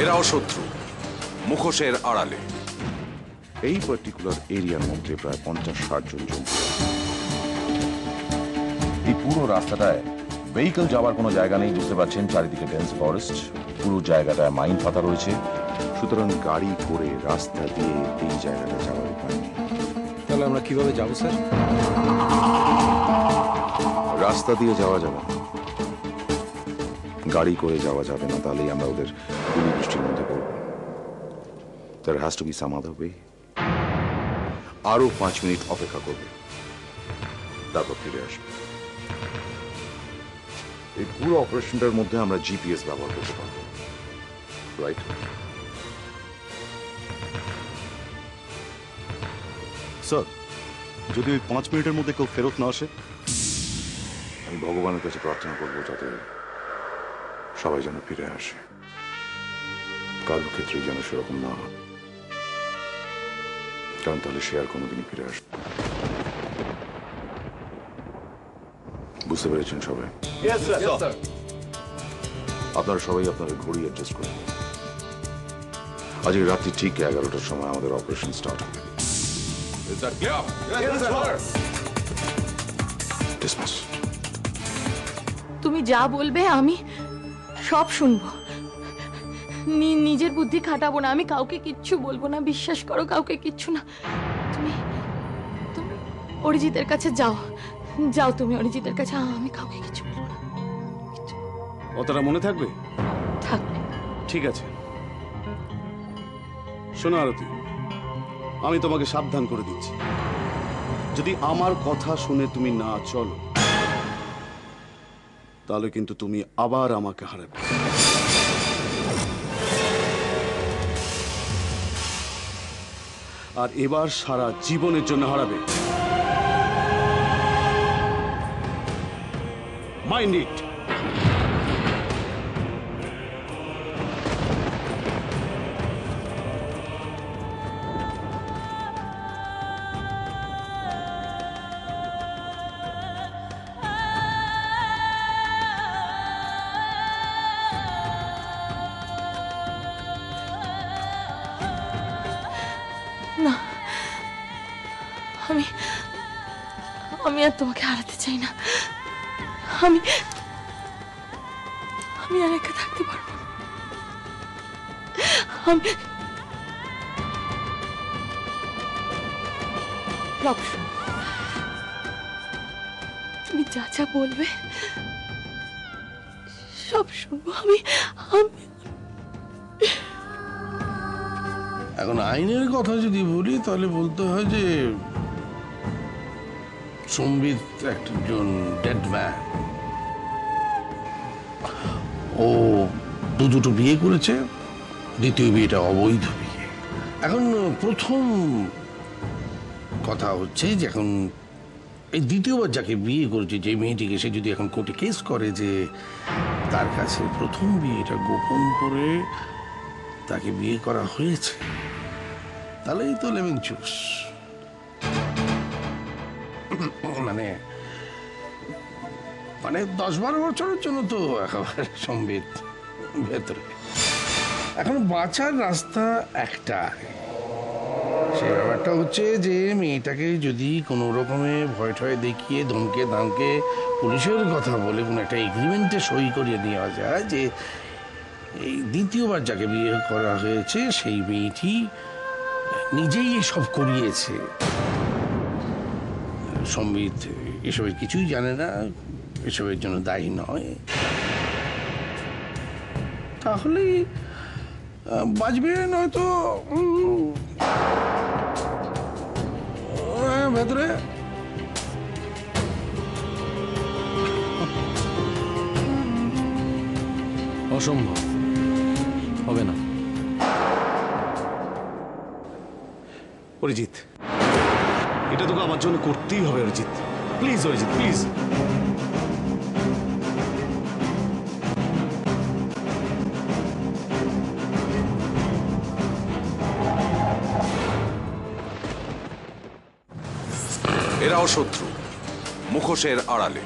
এরাও শত্রু, মুখোশের আড়ালে। এই পার্টিকুলার এরিয়ার মধ্যে প্রায় 50-60 জন জন্তু। এই পুরো রাস্তাটায় ভেহিকল যাওয়ার কোনো জায়গা নেই, বুঝতে পারছেন। চারিদিকে ডেন্স ফরেস্ট, পুরো জায়গাটায় মাইন পাতা রয়েছে। সুতরাং গাড়ি করে রাস্তা দিয়ে এই জায়গাটা যাওয়ার উপায় নেই। তাহলে আমরা কিভাবে যাবো স্যার? রাস্তা দিয়ে যাওয়া যাবে না, গাড়ি করে যাওয়া যাবে না, তাহলেই আমরা ওদের গুলি বৃষ্টির মধ্যে পড়ব। There has to be some other way. আরো 5 মিনিট অপেক্ষা করবে, তারপর ফিরে আসবে। এই পুরো অপারেশনটার মধ্যে আমরা জিপিএস ব্যবহার করতে পারবো, রাইট? স্যার, যদি ওই 5 মিনিটের মধ্যে কেউ ফেরত না আসে? আমি ভগবানের কাছে প্রার্থনা করবো যাতে সবাই যেন ফিরে আসে, কারোর ক্ষেত্রেই যেন সেরকম না হয়, কারণ তাহলে সে আর কোনোদিনই ফিরে আসবে। বুঝতে পেরেছেন সবাই? আপনারা সবাই আপনাদের ঘড়ি অ্যাডজাস্ট করুন। আজকে রাত্রি ঠিক 11টার সময় আমাদের অপারেশন স্টার্ট হবে। ডিসমিস। তুমি যা বলবে আমি সব শুনবো। নিজের বুদ্ধি খাটাবো না, আমি কাউকে কিচ্ছু বলবো না, বিশ্বাস করো, কাউকে কিচ্ছু না। তুমি তুমি অরিজিতের কাছে যাও, যাও তুমি অরিজিতের কাছে, আমি কাউকে কিছু বলবো না। কথাটা মনে থাকবে? থাকবে। ঠিক আছে, শোনো আরতি, আমি তোমাকে সাবধান করে দিচ্ছি, যদি আমার কথা শুনে তুমি না চলো তাহলে কিন্তু তুমি আবার আমাকে হারাবে। আর এবার সারা জীবনের জন্য হারাবে। Mind it. না, আমি আমি আর তোমাকে হারাতে চাই না। আমি আমি আর একা থাকতে পারবো না। আমি তুমি যা যা বলবে সব শুনবো। আমি এখন আইনের কথা যদি বলি তাহলে বলতে হয় যে সম্বিত একজন ডেড ম্যান। ও দুটো বিয়ে করেছে, দ্বিতীয় বিয়েটা অবৈধ বিয়ে। এখন প্রথম কথা হচ্ছে যে এখন এই দ্বিতীয়বার যাকে বিয়ে করেছে, যে মেয়েটিকে, সে যদি এখন কোর্টে কেস করে যে তার কাছে প্রথম বিয়েটা গোপন করে তাকে বিয়ে করা হয়েছে, তাহলেই তো লেমিং চুস। মানে 10-12 বছরের জন্য তো একেবারে সম্বিত ভেতরে। এখন বাঁচার রাস্তা একটা, সে ব্যাপারটা হচ্ছে যে মেয়েটাকে যদি কোনো রকমে ভয় ঠয় দেখিয়ে ধমকে ধামকে পুলিশের কথা বলে কোনো একটা এগ্রিমেন্টে সই করিয়ে নেওয়া যায় যে এই দ্বিতীয়বার যাকে বিয়ে করা হয়েছে সেই মেয়েটি নিজেই এসব করিয়েছে, সম্বিত এসবের কিছুই জানে না, এসবের জন্য দায়ী নয়, তাহলেই বাঁচবে। নয়তো ভেতরে অসম্ভব, হবে না। অরিজিৎ, এটা তোকে আমার জন্য করতেই হবে অরিজিৎ, প্লিজ অরিজিৎ, প্লিজ। এরাও শত্রু, মুখোশের আড়ালে।